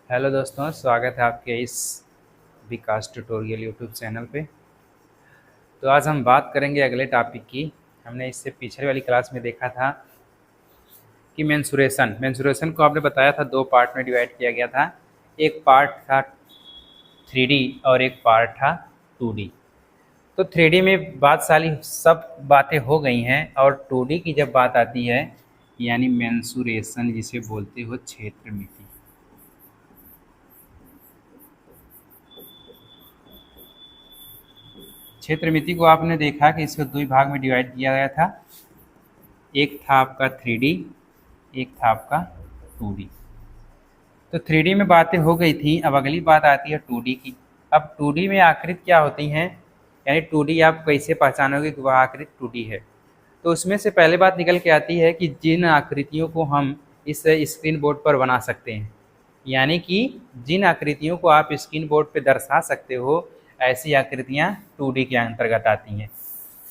Hello दोस्तों, स्वागत है आपके इस विकास ट्यूटोरियल यूट्यूब चैनल पे। तो आज हम बात करेंगे अगले टॉपिक की। हमने इससे पिछले वाली क्लास में देखा था कि मेंसुरेशन को आपने बताया था दो पार्ट में डिवाइड किया गया था। एक पार्ट था 3D और एक पार्ट था 2D। तो 3D में बात सारी सब बातें हो गई हैं और 2D की जब बात आती है यानी मेंसुरेशन जिसे बोलते हो क्षेत्र मिति। क्षेत्र मिति को आपने देखा कि इसको दो भाग में डिवाइड किया गया था। एक था आपका 3D, एक था आपका 2D। तो 3D में बातें हो गई थी, अब अगली बात आती है 2D की। अब 2D में आकृति क्या होती हैं, यानी 2D आप कैसे पहचानोगे कि वह आकृति 2D है। तो उसमें से पहले बात निकल के आती है कि जिन आकृतियों को हम इस स्क्रीन बोर्ड पर बना सकते हैं, यानी कि जिन आकृतियों को आप स्क्रीन बोर्ड पर दर्शा सकते हो, ऐसी आकृतियाँ 2D के अंतर्गत आती हैं।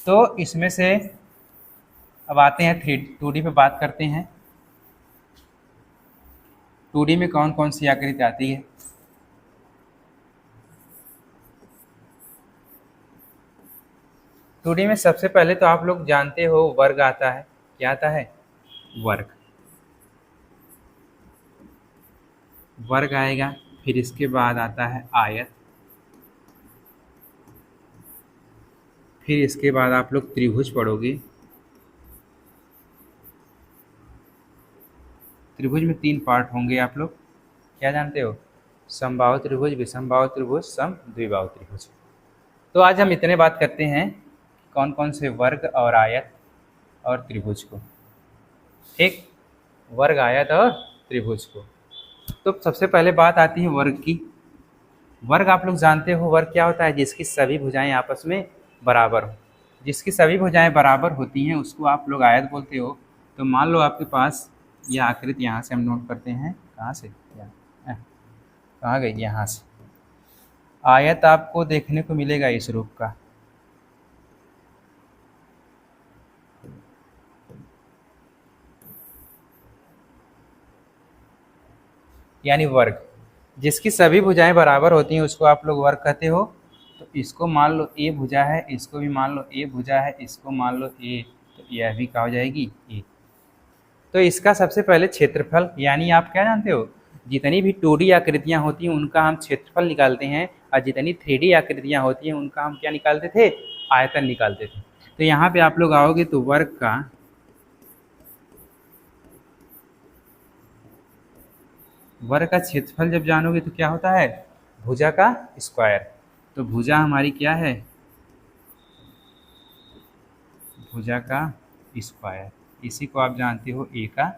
तो इसमें से अब आते हैं 2D पे बात करते हैं। 2D में कौन कौन सी आकृति आती है। टू डी में सबसे पहले तो आप लोग जानते हो वर्ग आता है। क्या आता है? वर्ग। वर्ग आएगा, फिर इसके बाद आता है आयत, फिर इसके बाद आप लोग त्रिभुज पढ़ोगे। त्रिभुज में तीन पार्ट होंगे, आप लोग क्या जानते हो? समबाहु त्रिभुज, विषमबाहु त्रिभुज, समद्विबाहु त्रिभुज। तो आज हम इतने बात करते हैं कौन कौन से वर्ग और आयत और त्रिभुज को। ठीक, वर्ग, आयत और त्रिभुज को। तो सबसे पहले बात आती है वर्ग की। वर्ग आप लोग जानते हो, वर्ग क्या होता है? जिसकी सभी भुजाएं आपस में बराबर हो। जिसकी सभी भुजाएं बराबर होती हैं उसको आप लोग आयत बोलते हो। तो मान लो आपके पास यह आकृति, यहाँ से हम नोट करते हैं, कहाँ से, कहाँ गई, यहाँ से। आयत आपको देखने को मिलेगा इस रूप का। यानी वर्ग जिसकी सभी भुजाएं बराबर होती हैं उसको आप लोग वर्ग कहते हो। तो इसको मान लो ए भुजा है, इसको भी मान लो ए भुजा है, इसको मान लो ए, तो यह भी क्या हो जाएगी? ए। तो इसका सबसे पहले क्षेत्रफल, यानी आप क्या जानते हो, जितनी भी 2D आकृतियां होती हैं उनका हम क्षेत्रफल निकालते हैं, और जितनी 3D आकृतियां होती हैं उनका हम क्या निकालते थे? आयतन निकालते थे। तो यहाँ पे आप लोग आओगे तो वर्ग का क्षेत्रफल जब जानोगे तो क्या होता है? भुजा का स्क्वायर। तो भुजा हमारी क्या है? भुजा का स्क्वायर। इसी को आप जानते हो ए का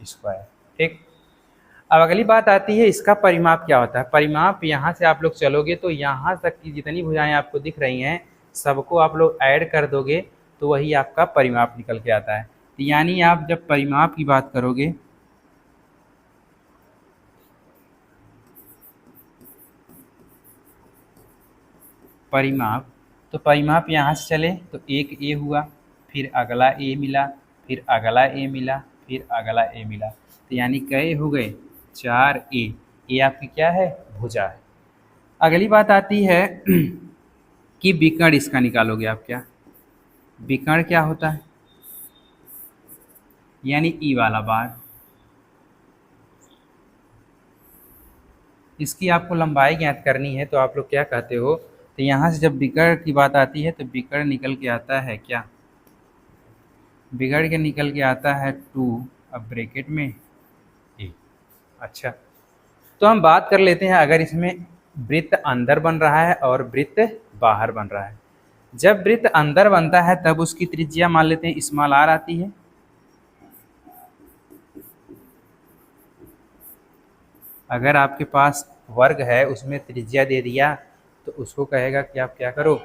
स्क्वायर। ठीक, अब अगली बात आती है इसका परिमाप क्या होता है। परिमाप यहाँ से आप लोग चलोगे तो यहाँ तक की जितनी भुजाएं आपको दिख रही हैं सबको आप लोग ऐड कर दोगे तो वही आपका परिमाप निकल के आता है। यानी आप जब परिमाप की बात करोगे, परिमाप, तो परिमाप यहाँ से चले तो एक ए हुआ, फिर अगला ए मिला, फिर अगला ए मिला, फिर अगला ए मिला, तो यानी कई हो गए? 4 ए। ये आपकी क्या है? भुजा है। अगली बात आती है कि विकर्ण इसका निकालोगे आप। क्या विकर्ण क्या होता है? यानी ई वाला बार। इसकी आपको लंबाई ज्ञात करनी है तो आप लोग क्या कहते हो? तो यहाँ से जब विकर्ण की बात आती है तो विकर्ण निकल के आता है क्या? बिगड़ के निकल के आता है 2, अब ब्रैकेट में ए। अच्छा, तो हम बात कर लेते हैं अगर इसमें वृत्त अंदर बन रहा है और वृत्त बाहर बन रहा है। जब वृत्त अंदर बनता है तब उसकी त्रिज्या मान लेते हैं स्मॉल आर आती है। अगर आपके पास वर्ग है उसमें त्रिज्या दे दिया तो उसको कहेगा कि आप क्या करो,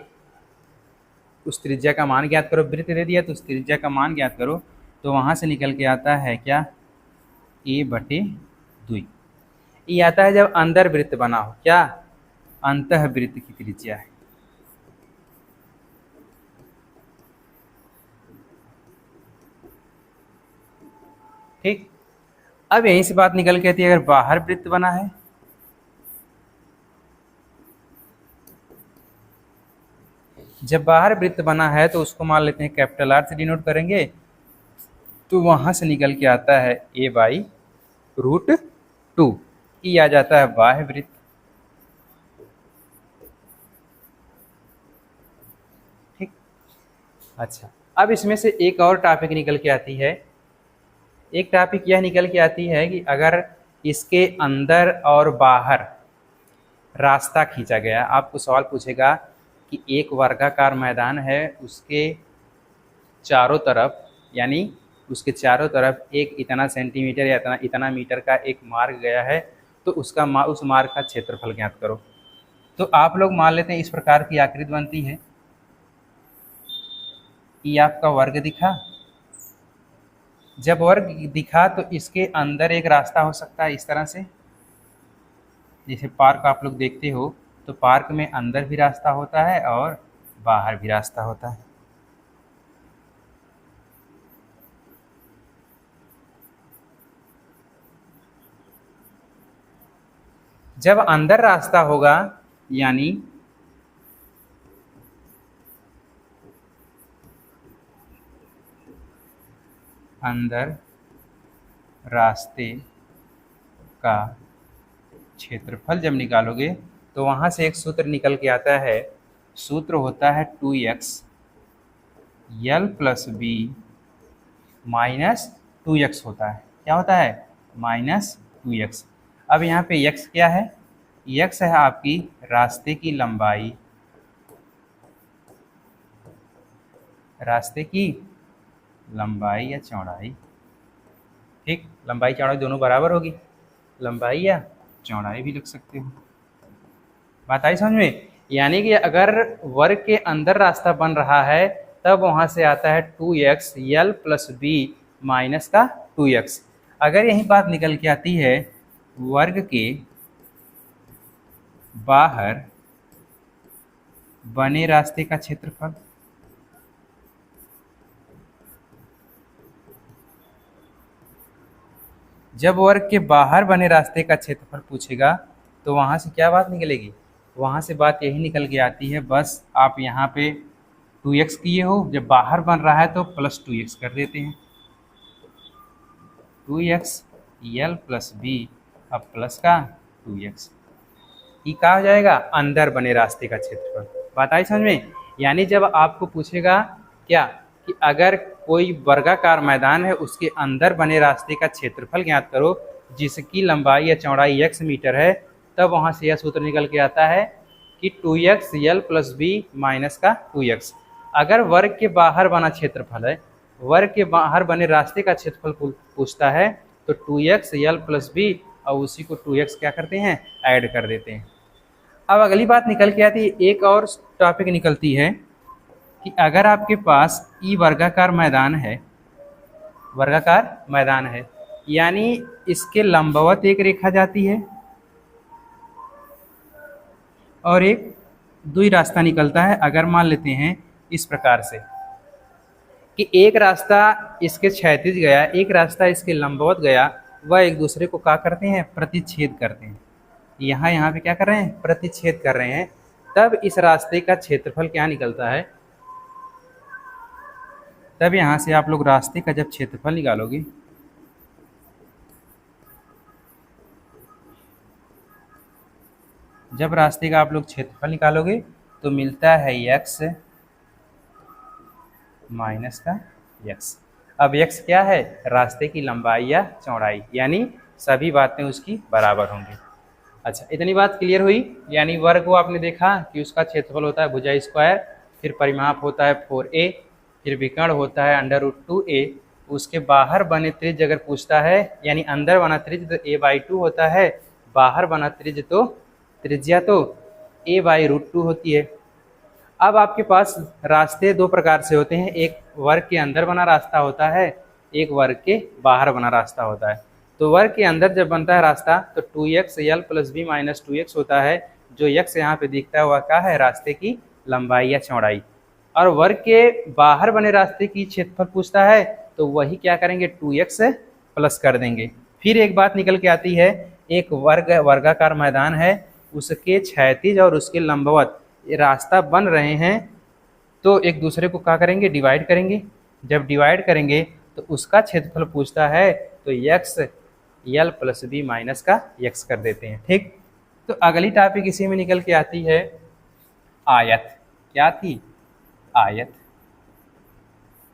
उस त्रिज्या का मान ज्ञात करो। वृत्त दे दिया तो उस त्रिज्या का मान ज्ञात करो। तो वहाँ से निकल के आता है क्या? ए बटे 2। ये आता है जब अंदर वृत्त बना हो। क्या? अंतः वृत्त की त्रिज्या है। ठीक, अब यहीं से बात निकल के आती है अगर बाहर वृत्त बना है जब बाहर वृत्त बना है तो उसको मान लेते हैं कैपिटल आर से डिनोट करेंगे, तो वहां से निकल के आता है a/√2। ई आ जाता है बाह्य वृत्त। ठीक। अच्छा, अब इसमें से एक और टॉपिक निकल के आती है। एक टॉपिक यह निकल के आती है कि अगर इसके अंदर और बाहर रास्ता खींचा गया, आपको सवाल पूछेगा कि एक वर्गाकार मैदान है, उसके चारों तरफ यानी उसके चारों तरफ एक इतना सेंटीमीटर या इतना मीटर का एक मार्ग गया है, तो उस मार्ग का क्षेत्रफल ज्ञात करो। तो आप लोग मान लेते हैं इस प्रकार की आकृति बनती है। ये आपका वर्ग दिखा। जब वर्ग दिखा तो इसके अंदर एक रास्ता हो सकता है इस तरह से। जैसे पार्क आप लोग देखते हो तो पार्क में अंदर भी रास्ता होता है और बाहर भी रास्ता होता है। जब अंदर रास्ता होगा यानी अंदर रास्ते का क्षेत्रफल जब निकालोगे तो वहां से एक सूत्र निकल के आता है। सूत्र होता है 2x l + b - 2x होता है। क्या होता है? -2x। अब यहाँ पे x क्या है? x है आपकी रास्ते की लंबाई, रास्ते की लंबाई या चौड़ाई। ठीक, लंबाई चौड़ाई दोनों बराबर होगी, लंबाई या चौड़ाई भी लिख सकते हो। बात आई समझ में? यानी कि अगर वर्ग के अंदर रास्ता बन रहा है तब वहां से आता है 2x l + b - 2x। अगर यही बात निकल के आती है वर्ग के बाहर बने रास्ते का क्षेत्रफल, जब वर्ग के बाहर बने रास्ते का क्षेत्रफल पूछेगा तो वहां से क्या बात निकलेगी? वहां से बात यही निकल के आती है, बस आप यहाँ पे 2x किए हो, जब बाहर बन रहा है तो +2x कर देते हैं। 2x l + b अब प्लस का 2x, ये क्या हो जाएगा? अंदर बने रास्ते का क्षेत्रफल। बात आई समझ में? यानी जब आपको पूछेगा क्या कि अगर कोई वर्गाकार मैदान है उसके अंदर बने रास्ते का क्षेत्रफल ज्ञात करो जिसकी लंबाई या चौड़ाई x मीटर है, तब वहां से यह सूत्र निकल के आता है कि 2x l + b - 2x। अगर वर्ग के बाहर बना क्षेत्रफल है, वर्ग के बाहर बने रास्ते का क्षेत्रफल पूछता है तो 2x l + b और उसी को 2x क्या करते हैं? ऐड कर देते हैं। अब अगली बात निकल के आती है, एक और टॉपिक निकलती है कि अगर आपके पास ई वर्गाकार मैदान है, वर्गाकार मैदान है यानी इसके लंबवत एक रेखा जाती है और एक दुई रास्ता निकलता है। अगर मान लेते हैं इस प्रकार से कि एक रास्ता इसके क्षैतिज गया, एक रास्ता इसके लंबवत गया, वह एक दूसरे को क्या करते हैं? प्रतिच्छेद करते हैं। यहाँ पे क्या कर रहे हैं? प्रतिच्छेद कर रहे हैं। तब इस रास्ते का क्षेत्रफल क्या निकलता है? तब यहाँ से आप लोग रास्ते का जब क्षेत्रफल निकालोगे जब रास्ते का आप लोग क्षेत्रफल निकालोगे तो मिलता है x माइनस का x। अब x क्या है? रास्ते की लंबाई या चौड़ाई, यानी सभी बातें उसकी बराबर होंगी। अच्छा, इतनी बात क्लियर हुई। यानी वर्ग को आपने देखा कि उसका क्षेत्रफल होता है भुजा स्क्वायर, फिर परिमाप होता है 4a, फिर विकर्ण होता है √2a। उसके बाहर बने त्रिज्य अगर पूछता है, यानी अंदर बना त्रिज्य तो a/2 होता है, बाहर बना त्रिज्य तो त्रिज्या तो a/√2 होती है। अब आपके पास रास्ते दो प्रकार से होते हैं, एक वर्ग के अंदर बना रास्ता होता है, एक वर्ग के बाहर बना रास्ता होता है। तो वर्ग के अंदर जब बनता है रास्ता तो 2x l + b - 2x होता है। जो x यहाँ पे दिखता है वह क्या है? रास्ते की लंबाई या चौड़ाई। और वर्ग के बाहर बने रास्ते की क्षेत्रफल पूछता है तो वही क्या करेंगे? 2x प्लस कर देंगे। फिर एक बात निकल के आती है, एक वर्गाकार मैदान है, उसके क्षैतिज और उसके लंबवत रास्ता बन रहे हैं, तो एक दूसरे को क्या करेंगे, डिवाइड करेंगे। जब डिवाइड करेंगे तो उसका क्षेत्रफल पूछता है तो x यल प्लस बी माइनस का x कर देते हैं। ठीक, तो अगली टॉपिक इसी में निकल के आती है आयत। क्या थी? आयत।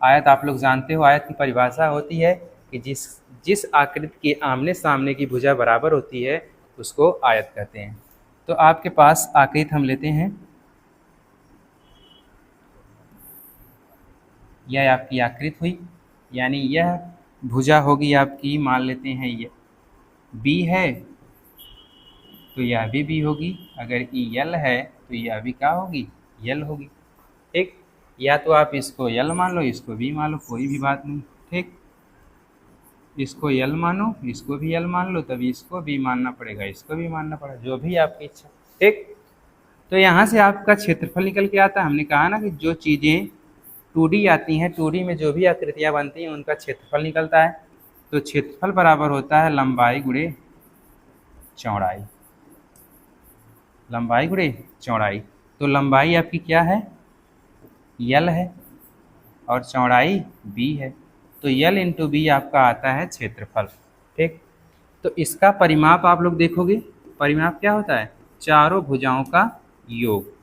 आयत आप लोग जानते हो, आयत की परिभाषा होती है कि जिस जिस आकृति के आमने सामने की भुजा बराबर होती है उसको आयत कहते हैं। तो आपके पास आकृति हम लेते हैं, यह आपकी आकृति हुई, यानी यह भुजा होगी आपकी, मान लेते हैं ये बी है तो यह भी बी होगी, अगर ई यल है तो यह भी क्या होगी, यल होगी। ठीक, या तो आप इसको यल मान लो, इसको बी मान लो, कोई भी बात नहीं। ठीक, इसको यल मानो, इसको भी यल मान लो, तभी इसको भी मानना पड़ेगा, इसको भी मानना पड़ेगा, जो भी आपकी इच्छा। ठीक, तो यहाँ से आपका क्षेत्रफल निकल के आता है। हमने कहा ना कि जो चीज़ें 2D आती हैं, 2D में जो भी आकृतियाँ बनती हैं उनका क्षेत्रफल निकलता है। तो क्षेत्रफल बराबर होता है लंबाई गुणे चौड़ाई, लंबाई गुणे चौड़ाई। तो लंबाई आपकी क्या है, यल है, और चौड़ाई बी है, तो यल इंटू बी आपका आता है क्षेत्रफल। ठीक, तो इसका परिमाप आप लोग देखोगे, परिमाप क्या होता है, चारों भुजाओं का योग।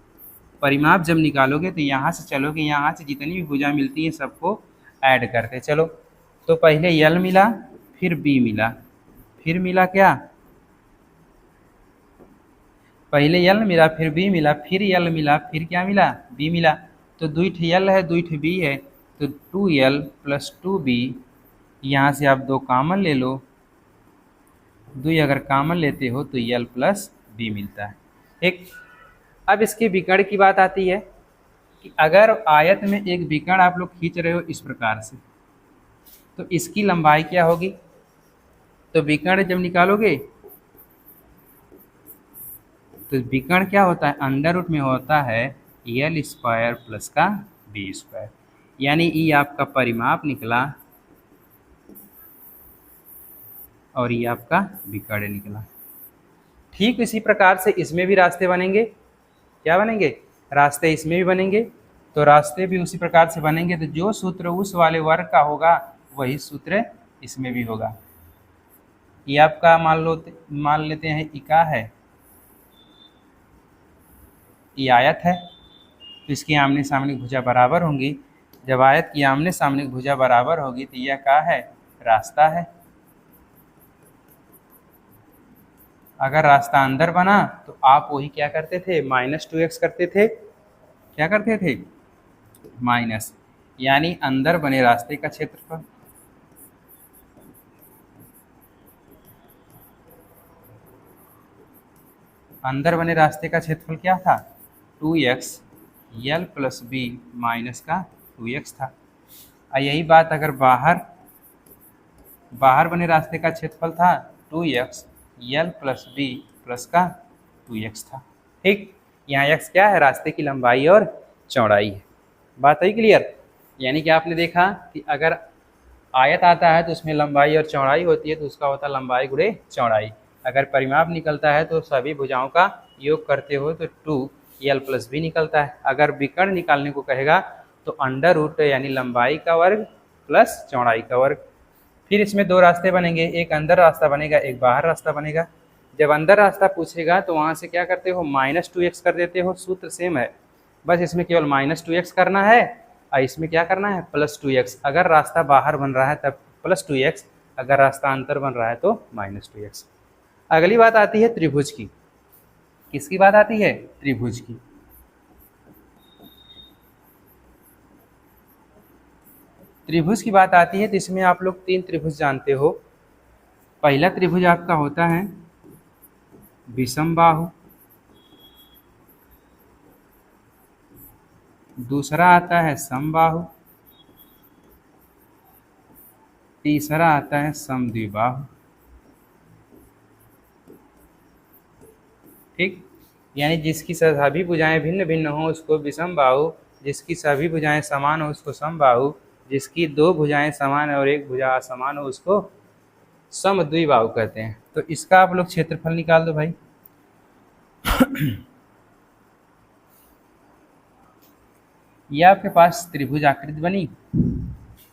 परिमाप जब निकालोगे तो यहाँ से चलोगे, यहाँ से जितनी भी भुजा मिलती हैं सबको ऐड करते चलो। तो पहले यल मिला, फिर बी मिला, फिर मिला क्या, पहले यल मिला, फिर बी मिला, फिर यल मिला, फिर क्या मिला, बी मिला। तो दुईठ यल है, दुईठ बी है, तो 2l प्लस 2b, यहाँ से आप 2 कॉमन ले लो, 2 अगर कॉमन लेते हो तो यल प्लस बी मिलता है। ठीक, अब इसके विकर्ण की बात आती है कि अगर आयत में एक विकर्ण आप लोग खींच रहे हो इस प्रकार से, तो इसकी लंबाई क्या होगी, तो विकर्ण जब निकालोगे तो विकर्ण क्या होता है, अंडर रूट में होता है यल स्क्वायर प्लस का बी स्क्वायर, यानी ई आपका परिमाप निकला और ये आपका विकर्ण निकला। ठीक इसी प्रकार से इसमें भी रास्ते बनेंगे, क्या बनेंगे, रास्ते इसमें भी बनेंगे। तो रास्ते भी उसी प्रकार से बनेंगे, तो जो सूत्र उस वाले वर्ग का होगा वही सूत्र इसमें भी होगा। ये आपका मान लेते हैं इका है, ये आयत है, तो इसकी आमने सामने भुजा बराबर होंगी। जब आयत की आमने सामने भुजा बराबर होगी तो यह क्या है, रास्ता है। अगर रास्ता अंदर बना तो आप वही क्या करते थे, -2x करते थे, क्या करते थे, माइनस, यानी अंदर बने रास्ते का क्षेत्रफल। अंदर बने रास्ते का क्षेत्रफल क्या था, 2x यल प्लस बी माइनस का 2x था। यही बात अगर बाहर बने रास्ते का क्षेत्रफल था 2x यल प्लस बी प्लस का 2x था। ठीक, यहाँ x क्या है, रास्ते की लंबाई और चौड़ाई है। बात है क्लियर, यानी कि आपने देखा कि अगर आयत आता है तो उसमें लंबाई और चौड़ाई होती है, तो उसका होता है लंबाई गुणे चौड़ाई। अगर परिमाप निकलता है तो सभी भुजाओं का योग करते हो तो 2l प्लस बी निकलता है। अगर विकर्ण निकालने को कहेगा तो अंडर रूट यानी लंबाई का वर्ग प्लस चौड़ाई का वर्ग। फिर इसमें 2 रास्ते बनेंगे, एक अंदर रास्ता बनेगा, एक बाहर रास्ता बनेगा। जब अंदर रास्ता पूछेगा तो वहाँ से क्या करते हो, -2x कर देते हो, सूत्र सेम है, बस इसमें केवल -2x करना है और इसमें क्या करना है, +2x। अगर रास्ता बाहर बन रहा है तब +2x, अगर रास्ता अंदर बन रहा है तो -2x। अगली बात आती है त्रिभुज की। किसकी बात आती है, त्रिभुज की। त्रिभुज की बात आती है तो इसमें आप लोग 3 त्रिभुज जानते हो। पहला त्रिभुज आपका होता है विषम बाहु, दूसरा आता है समबाहु, तीसरा आता है समद्विबाहु। ठीक, यानी जिसकी सभी भुजाएं भिन्न भिन्न हो उसको विषम बाहु, जिसकी सभी भुजाएं समान हो उसको समबाहु, जिसकी 2 भुजाएं समान और 1 भुजा असमान हो उसको समद्विबाहु कहते हैं। तो इसका आप लोग क्षेत्रफल निकाल दो भाई। ये आपके पास त्रिभुज आकृति बनी।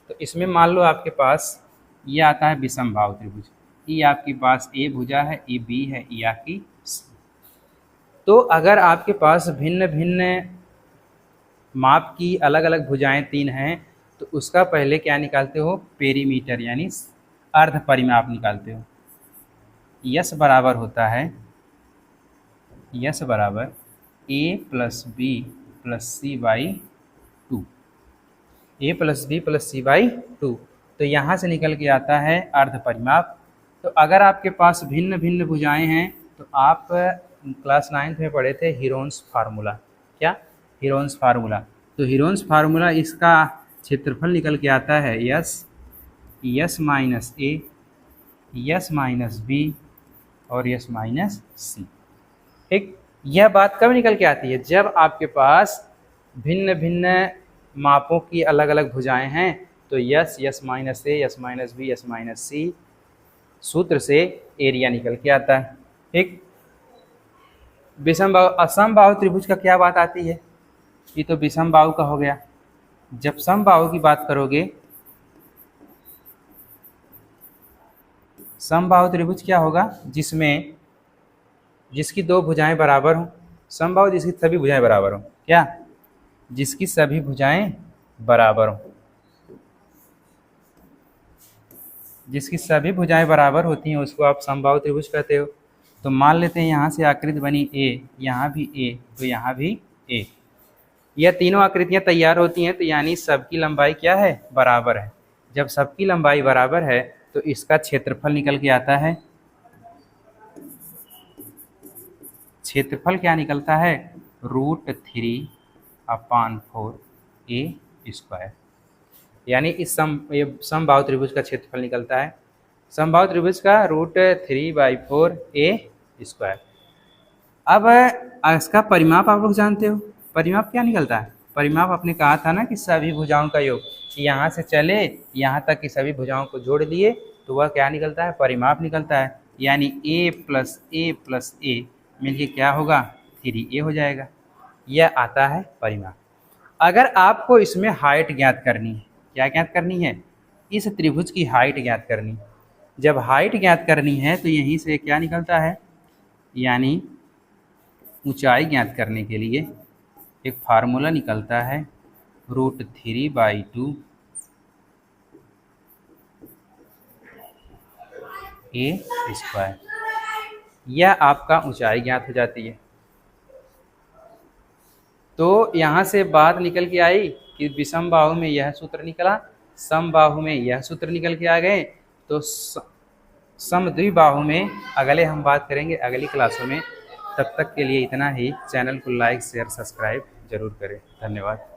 तो इसमें मान लो आपके पास ये आता है विषमबाहु त्रिभुज। ये आपके पास ए भुजा है, ये बी है, ये आपकी सी। तो अगर आपके पास भिन्न भिन्न माप की अलग अलग भुजाएं 3 हैं तो उसका पहले क्या निकालते हो, पेरीमीटर यानी अर्ध परिमाप निकालते हो। यस बराबर होता है, यस बराबर A plus B plus C by 2, A plus B plus C by 2। तो यहाँ से निकल के आता है अर्ध परिमाप। तो अगर आपके पास भिन्न भिन्न भुजाएं हैं तो आप क्लास 9th में पढ़े थे हीरोन्स फार्मूला। क्या? Heron's formula. तो हीरोन्स फार्मूला इसका क्षेत्रफल निकल के आता है yes minus A, S minus B और यस माइनस सी। ठीक, यह बात कब निकल के आती है, जब आपके पास भिन्न भिन्न मापों की अलग अलग भुजाएं हैं। तो S minus A, S minus B, S minus C सूत्र से एरिया निकल के आता है। ठीक, विषमबाहु असमबाहु त्रिभुज का क्या बात आती है, ये तो विषमबाहु का हो गया। जब समबाहु की बात करोगे, समबाहु त्रिभुज क्या होगा, जिसकी 2 भुजाएं बराबर हों। समबाहु जिसकी सभी भुजाएं बराबर हों। क्या? जिसकी सभी भुजाएं बराबर हों। जिसकी सभी भुजाएं बराबर होती हैं उसको आप समबाहु त्रिभुज कहते हो। तो मान लेते हैं यहाँ से आकृति बनी ए, यहाँ भी ए, तो यहाँ भी ए। यह तीनों आकृतियाँ तैयार होती हैं तो यानी सबकी लंबाई क्या है, बराबर है। जब सबकी लंबाई बराबर है तो इसका क्षेत्रफल निकल के आता है। क्षेत्रफल क्या निकलता है, √3/4 a²। यानी इस समबाहु त्रिभुज का क्षेत्रफल निकलता है, समबाहु त्रिभुज का √3/4 a²। अब इसका परिमाप आप लोग जानते हो, परिमाप क्या निकलता है। परिमाप आपने कहा था ना कि सभी भुजाओं का योग, यहाँ से चले यहाँ तक की सभी भुजाओं को जोड़ लिए तो वह क्या निकलता है, परिमाप निकलता है। यानी a + a मिलके क्या होगा, 3a हो जाएगा। यह आता है परिमाप। अगर आपको इसमें हाइट ज्ञात करनी है, क्या ज्ञात करनी है, इस त्रिभुज की हाइट ज्ञात करनी। जब हाइट ज्ञात करनी है तो यहीं से क्या निकलता है, यानी ऊंचाई ज्ञात करने के लिए एक फार्मूला निकलता है √3/2 a²। यह आपका ऊंचाई ज्ञात हो जाती है। तो यहाँ से बात निकल के आई कि विषमबाहु में यह सूत्र निकला, समबाहु में यह सूत्र निकल के आ गए। तो समद्विबाहु में अगले हम बात करेंगे अगली क्लासों में। तब तक के लिए इतना ही। चैनल को लाइक शेयर सब्सक्राइब जरूर करें। धन्यवाद।